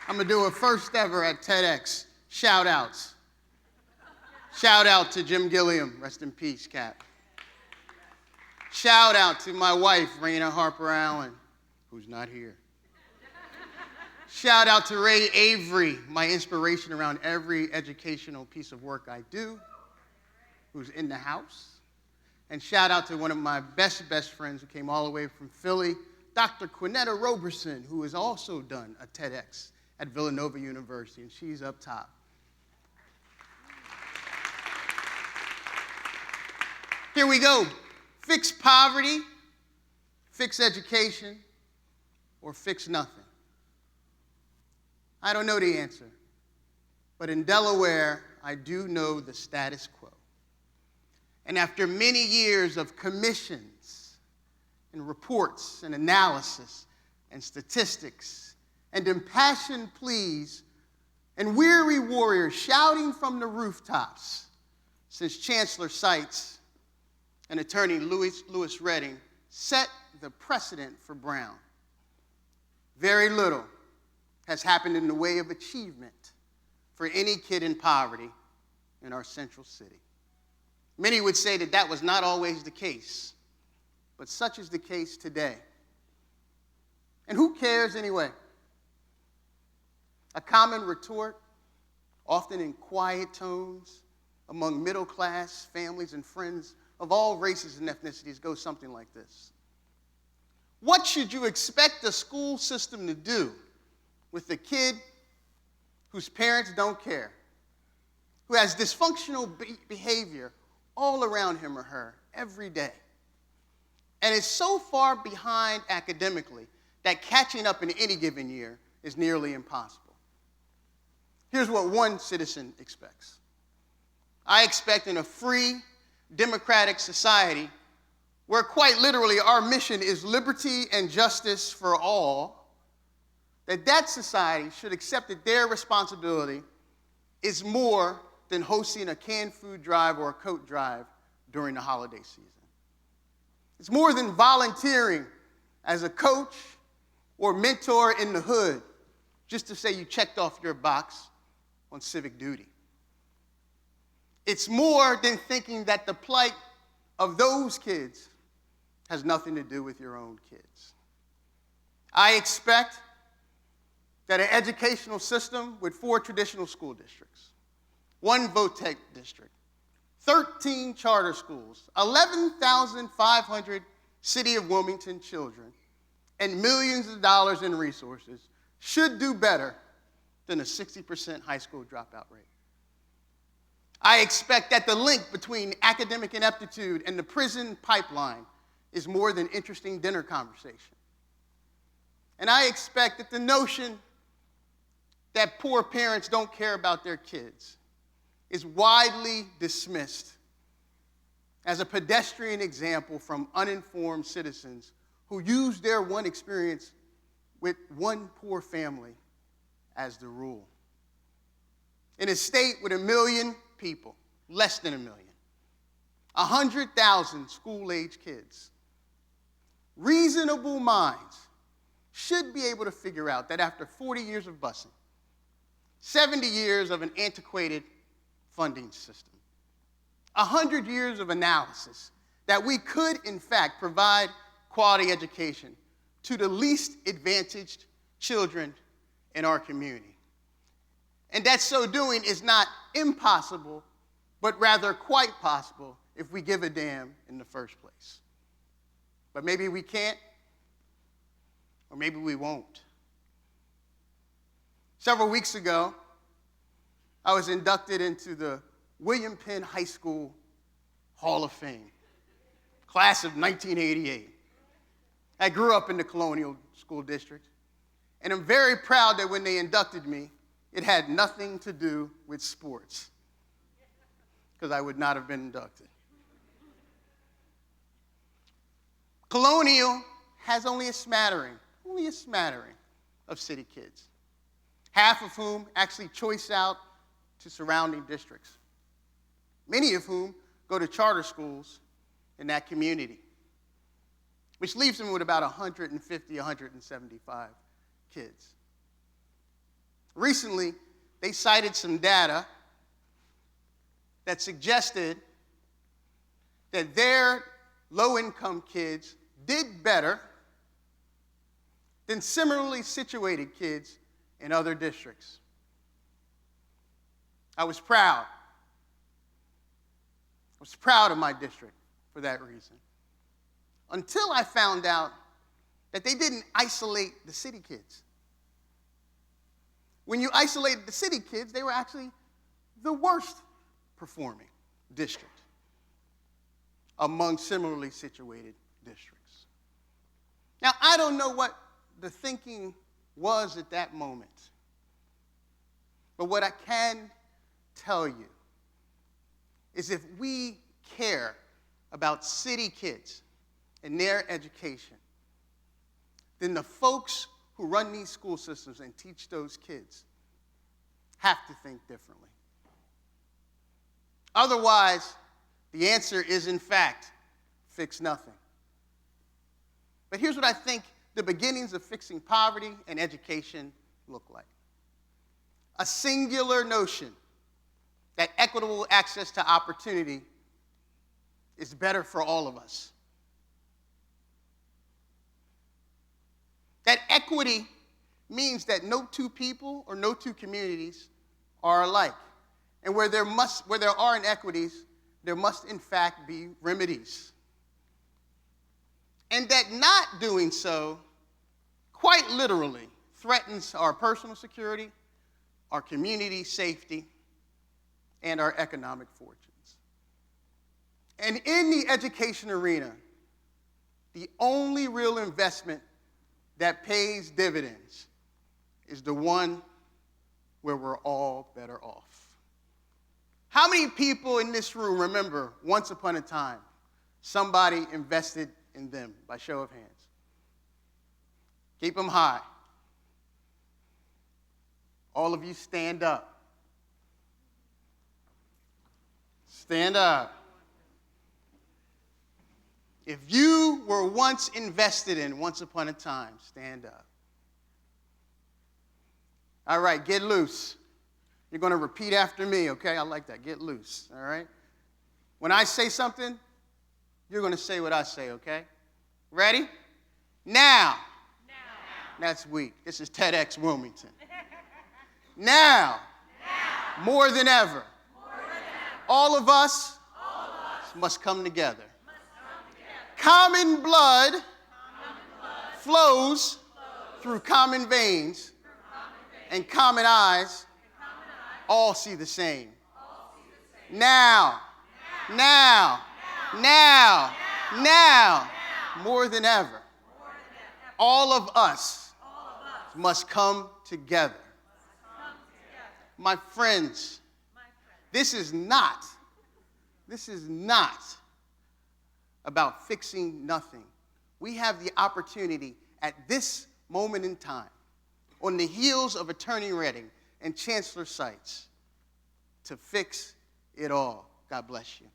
I'm going to do a first ever at TEDx. Shout outs. Shout out to Jim Gilliam. Rest in peace, Cap. Shout out to my wife, Raina Harper Allen, who's not here. Shout out to Ray Avery, my inspiration around every educational piece of work I do, who's in the house. And shout out to one of my best friends who came all the way from Philly, Dr. Quinetta Roberson, who has also done a TEDx at Villanova University, and she's up top. Here we go. Fix poverty, fix education, or fix nothing. I don't know the answer, but in Delaware, I do know the status quo. And after many years of commissions and reports and analysis and statistics and impassioned pleas and weary warriors shouting from the rooftops since Chancellor Seitz and attorney Louis Redding set the precedent for Brown, very little has happened in the way of achievement for any kid in poverty in our central city. Many would say that that was not always the case, but such is the case today. And who cares anyway? A common retort, often in quiet tones among middle-class families and friends of all races and ethnicities, goes something like this. What should you expect the school system to do with a kid whose parents don't care, who has dysfunctional behavior all around him or her every day, and is so far behind academically that catching up in any given year is nearly impossible? Here's what one citizen expects. I expect in a free, democratic society where quite literally our mission is liberty and justice for all, that society should accept that their responsibility is more than hosting a canned food drive or a coat drive during the holiday season. It's more than volunteering as a coach or mentor in the hood just to say you checked off your box on civic duty. It's more than thinking that the plight of those kids has nothing to do with your own kids. I expect that an educational system with 4 traditional school districts, 1 VOTEC district, 13 charter schools, 11,500 City of Wilmington children, and millions of dollars in resources should do better than a 60% high school dropout rate. I expect that the link between academic ineptitude and the prison pipeline is more than interesting dinner conversation. And I expect that the notion that poor parents don't care about their kids is widely dismissed as a pedestrian example from uninformed citizens who use their one experience with one poor family as the rule. In a state with 1 million people, less than 1 million, 100,000 school-age kids, reasonable minds should be able to figure out that after 40 years of busing, 70 years of an antiquated funding system, 100 years of analysis, that we could, in fact, provide quality education to the least advantaged children in our community. And that so doing is not impossible, but rather quite possible if we give a damn in the first place. But maybe we can't, or maybe we won't. Several weeks ago, I was inducted into the William Penn High School Hall of Fame, class of 1988. I grew up in the Colonial School District, and I'm very proud that when they inducted me, it had nothing to do with sports, because I would not have been inducted. Colonial has only a smattering of city kids, half of whom actually choice out to surrounding districts, many of whom go to charter schools in that community, which leaves them with about 150, 175 kids. Recently, they cited some data that suggested that their low-income kids did better than similarly situated kids in other districts. I was proud. I was proud of my district for that reason. Until I found out that they didn't isolate the city kids. When you isolated the city kids, they were actually the worst performing district among similarly situated districts. Now, I don't know what the thinking was at that moment, but what I can tell you is if we care about city kids and their education, then the folks who run these school systems and teach those kids have to think differently. Otherwise, the answer is, in fact, fix nothing. But here's what I think the beginnings of fixing poverty and education look like. A singular notion that equitable access to opportunity is better for all of us. That equity means that no two people or no two communities are alike. And where there are inequities, there must in fact be remedies. And that not doing so, quite literally, threatens our personal security, our community safety, and our economic fortunes. And in the education arena, the only real investment that pays dividends is the one where we're all better off. How many people in this room remember once upon a time somebody invested in them by show of hands? Keep them high. All of you stand up. Stand up. If you were once invested in once upon a time, stand up. All right, get loose. You're going to repeat after me, okay? I like that. Get loose, all right? When I say something, you're going to say what I say, okay? Ready? Now. That's weak. This is TEDxWilmington. Now. More than ever. All of us must come together. Common blood flows through common veins, and common eyes all see the same. Now, more than ever, all of us must come together. My friends, this is not about fixing nothing. We have the opportunity at this moment in time, on the heels of Attorney Redding and Chancellor Seitz, to fix it all. God bless you.